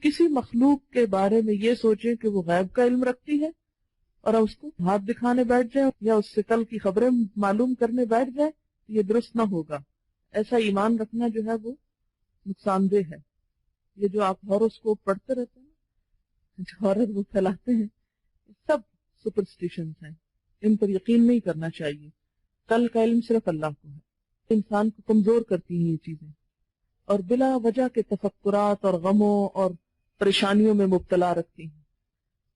کسی مخلوق کے بارے میں یہ سوچیں کہ وہ غیب کا علم رکھتی ہے اور اس کو ہاتھ دکھانے بیٹھ جائیں یا اس سے کل کی خبریں معلوم کرنے بیٹھ جائیں، یہ درست نہ ہوگا۔ ایسا ایمان رکھنا جو ہے وہ نقصان دہ ہے۔ یہ جو آپ ہاروسکوپ پڑھتے رہتے ہیں، جو ہارر وہ پھیلاتے ہیں، سب سپرسٹیشنز ہیں، ان پر یقین نہیں کرنا چاہیے۔ کل کا علم صرف اللہ کو ہے۔ انسان کو کمزور کرتی ہیں یہ چیزیں، اور بلا وجہ کے تفکرات اور غموں اور پریشانیوں میں مبتلا رکھتی ہیں۔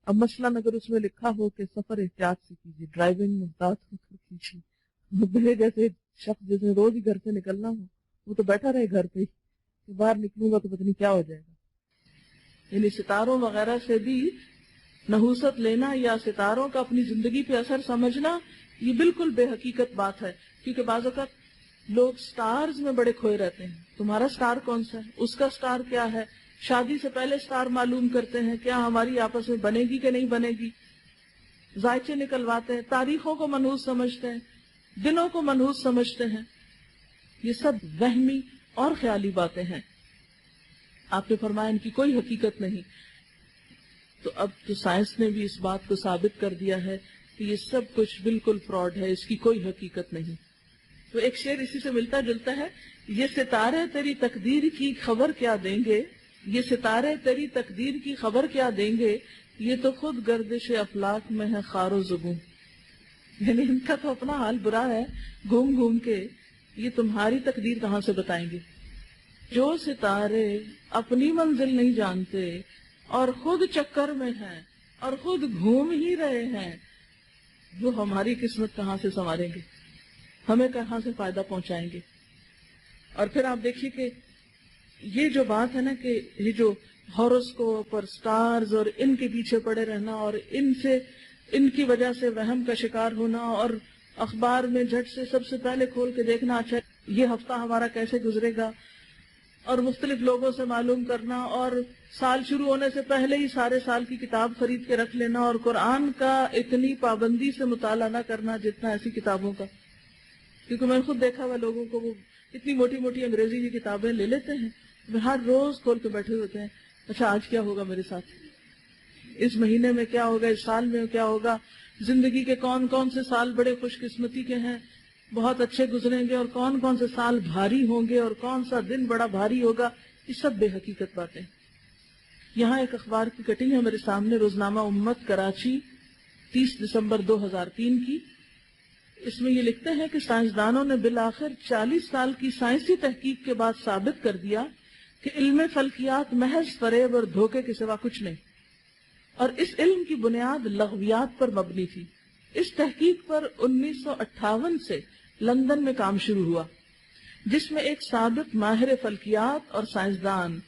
اب مثلاً اگر اس میں لکھا ہو کہ سفر احتیاط سے کیجیے، ڈرائیونگ محتاط ہو کر کیجیے، میرے جیسے شخص جس نے روز ہی گھر سے نکلنا ہو وہ تو بیٹھا رہے گھر پہ ہی، کہ باہر نکلوں گا تو پتہ نہیں کیا ہو جائے گا۔ یعنی ستاروں وغیرہ سے بھی نحوست لینا یا ستاروں کا اپنی زندگی پہ اثر سمجھنا، یہ بالکل بے حقیقت بات ہے، کیونکہ بعض اوقات لوگ سٹارز میں بڑے کھوئے رہتے ہیں۔ تمہارا سٹار کون سا ہے، اس کا سٹار کیا ہے، شادی سے پہلے سٹار معلوم کرتے ہیں، کیا ہماری آپس میں بنے گی کہ نہیں بنے گی، ذائچے نکلواتے ہیں، تاریخوں کو منحوس سمجھتے ہیں، دنوں کو منحوس سمجھتے ہیں۔ یہ سب وہمی اور خیالی باتیں ہیں۔ آپ نے فرمایا ان کی کوئی حقیقت نہیں۔ تو اب تو سائنس نے بھی اس بات کو ثابت کر دیا ہے کہ یہ سب کچھ بالکل فراڈ ہے، اس کی کوئی حقیقت نہیں۔ تو ایک شعر اسی سے ملتا جلتا ہے، یہ ستارے تیری تقدیر کی خبر کیا دیں گے، یہ ستارے تیری تقدیر کی خبر کیا دیں گے، یہ تو خود گردش افلاک میں ہے خار و زبوں۔ یعنی ان کا تو اپنا حال برا ہے، گھوم گھوم کے یہ تمہاری تقدیر کہاں سے بتائیں گے۔ جو ستارے اپنی منزل نہیں جانتے اور خود چکر میں ہیں اور خود گھوم ہی رہے ہیں، وہ ہماری قسمت کہاں سے سنواریں گے، ہمیں کہاں سے فائدہ پہنچائیں گے۔ اور پھر آپ دیکھیے کہ یہ جو بات ہے نا کہ یہ جو ہاروسکوپ اور سٹارز اور ان کے پیچھے پڑے رہنا اور ان کی وجہ سے وہم کا شکار ہونا اور اخبار میں جھٹ سے سب سے پہلے کھول کے دیکھنا، اچھا یہ ہفتہ ہمارا کیسے گزرے گا، اور مختلف لوگوں سے معلوم کرنا، اور سال شروع ہونے سے پہلے ہی سارے سال کی کتاب خرید کے رکھ لینا، اور قرآن کا اتنی پابندی سے مطالعہ نہ کرنا جتنا ایسی کتابوں کا۔ کیونکہ میں نے خود دیکھا ہوا لوگوں کو، وہ اتنی موٹی موٹی انگریزی کی کتابیں لے لیتے ہیں، وہ ہر روز کھول کے بیٹھے ہوتے ہیں، اچھا آج کیا ہوگا میرے ساتھ، اس مہینے میں کیا ہوگا، اس سال میں کیا ہوگا، زندگی کے کون کون سے سال بڑے خوش قسمتی کے ہیں، بہت اچھے گزریں گے، اور کون کون سے سال بھاری ہوں گے، اور کون سا دن بڑا بھاری ہوگا۔ یہ سب بے حقیقت باتیں۔ یہاں ایک اخبار کی کٹنگ ہے میرے سامنے، روزنامہ امت کراچی 30 دسمبر 2003 کی۔ اس میں یہ لکھتے ہیں کہ سائنسدانوں نے بالآخر 40 سال کی سائنسی تحقیق کے بعد ثابت کر دیا کہ علم فلکیات محض فریب اور دھوکے کے سوا کچھ نہیں، اور اس علم کی بنیاد لغویات پر مبنی تھی۔ اس تحقیق پر 1958 سے لندن میں کام شروع ہوا، جس میں ایک سابق ماہر فلکیات اور سائنسدان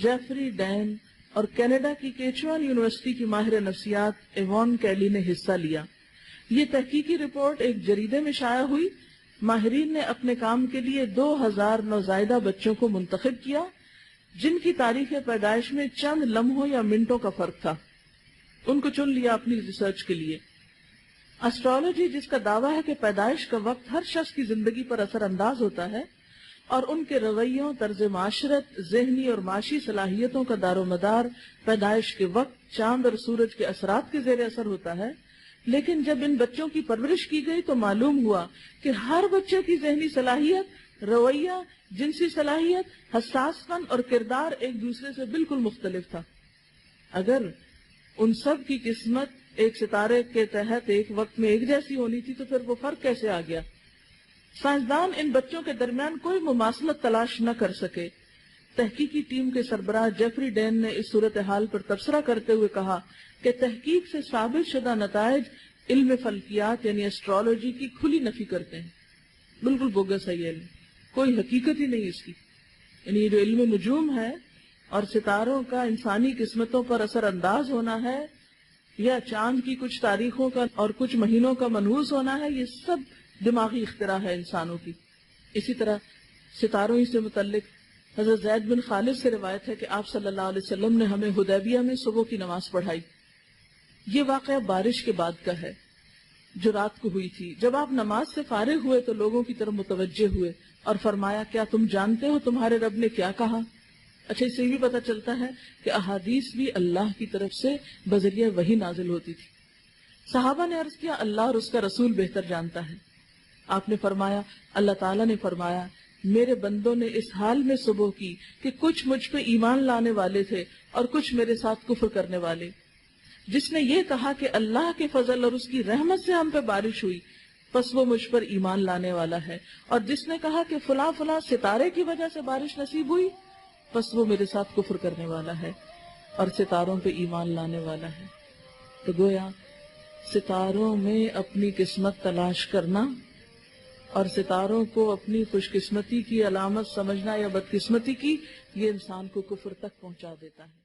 جیفری ڈین اور کینیڈا کی کیچوان یونیورسٹی کی ماہر نفسیات ایوان کیلی نے حصہ لیا۔ یہ تحقیقی رپورٹ ایک جریدے میں شائع ہوئی۔ ماہرین نے اپنے کام کے لیے 2000 نوزائیدہ بچوں کو منتخب کیا، جن کی تاریخ پیدائش میں چند لمحوں یا منٹوں کا فرق تھا۔ ان کو چن لیا اپنی ریسرچ کے لیے۔ اسٹرالوجی، جس کا دعویٰ ہے کہ پیدائش کا وقت ہر شخص کی زندگی پر اثر انداز ہوتا ہے اور ان کے رویوں، طرز معاشرت، ذہنی اور معاشی صلاحیتوں کا دار و مدار پیدائش کے وقت، چاند اور سورج کے اثرات کے زیر اثر ہوتا ہے، لیکن جب ان بچوں کی پرورش کی گئی تو معلوم ہوا کہ ہر بچے کی ذہنی صلاحیت، رویہ، جنسی صلاحیت، حساس پن اور کردار ایک دوسرے سے بالکل مختلف تھا۔ اگر ان سب کی قسمت ایک ستارے کے تحت ایک وقت میں ایک جیسی ہونی تھی تو پھر وہ فرق کیسے آ گیا؟ سائنسدان ان بچوں کے درمیان کوئی مماثلت تلاش نہ کر سکے۔ تحقیقی ٹیم کے سربراہ جیفری ڈین نے اس صورتحال پر تبصرہ کرتے ہوئے کہا کہ تحقیق سے ثابت شدہ نتائج علم فلکیات یعنی ایسٹرالوجی کی کھلی نفی کرتے ہیں۔ بالکل بوگس ہے یہ علم، کوئی حقیقت ہی نہیں اس کی۔ یعنی یہ جو علم نجوم ہے اور ستاروں کا انسانی قسمتوں پر اثر انداز ہونا ہے، یا چاند کی کچھ تاریخوں کا اور کچھ مہینوں کا منحوس ہونا ہے، یہ سب دماغی اختراع ہے انسانوں کی۔ اسی طرح ستاروں ہی سے متعلق حضرت زید بن خالد سے روایت ہے کہ آپ صلی اللہ علیہ وسلم نے ہمیں حدیبیہ میں صبح کی نماز پڑھائی۔ یہ واقعہ بارش کے بعد کا ہے جو رات کو ہوئی تھی۔ جب آپ نماز سے فارغ ہوئے تو لوگوں کی طرف متوجہ ہوئے اور فرمایا، کیا تم جانتے ہو تمہارے رب نے کیا کہا؟ اچھا، اس سے بھی پتہ چلتا ہے کہ احادیث بھی اللہ کی طرف سے بذریعہ وحی نازل ہوتی تھی۔ صحابہ نے عرض کیا اللہ اور اس کا رسول بہتر جانتا ہے۔ آپ نے فرمایا، اللہ تعالیٰ نے فرمایا میرے بندوں نے اس حال میں صبح کی کہ کچھ مجھ پہ ایمان لانے والے تھے اور کچھ میرے ساتھ کفر کرنے والے۔ جس نے یہ کہا کہ اللہ کے فضل اور اس کی رحمت سے ہم پہ بارش ہوئی، پس وہ مجھ پر ایمان لانے والا ہے، اور جس نے کہا کہ فلاں فلاں ستارے کی وجہ سے بارش نصیب ہوئی، پس وہ میرے ساتھ کفر کرنے والا ہے اور ستاروں پہ ایمان لانے والا ہے۔ تو گویا ستاروں میں اپنی قسمت تلاش کرنا اور ستاروں کو اپنی خوش قسمتی کی علامت سمجھنا یا بدقسمتی کی، یہ انسان کو کفر تک پہنچا دیتا ہے۔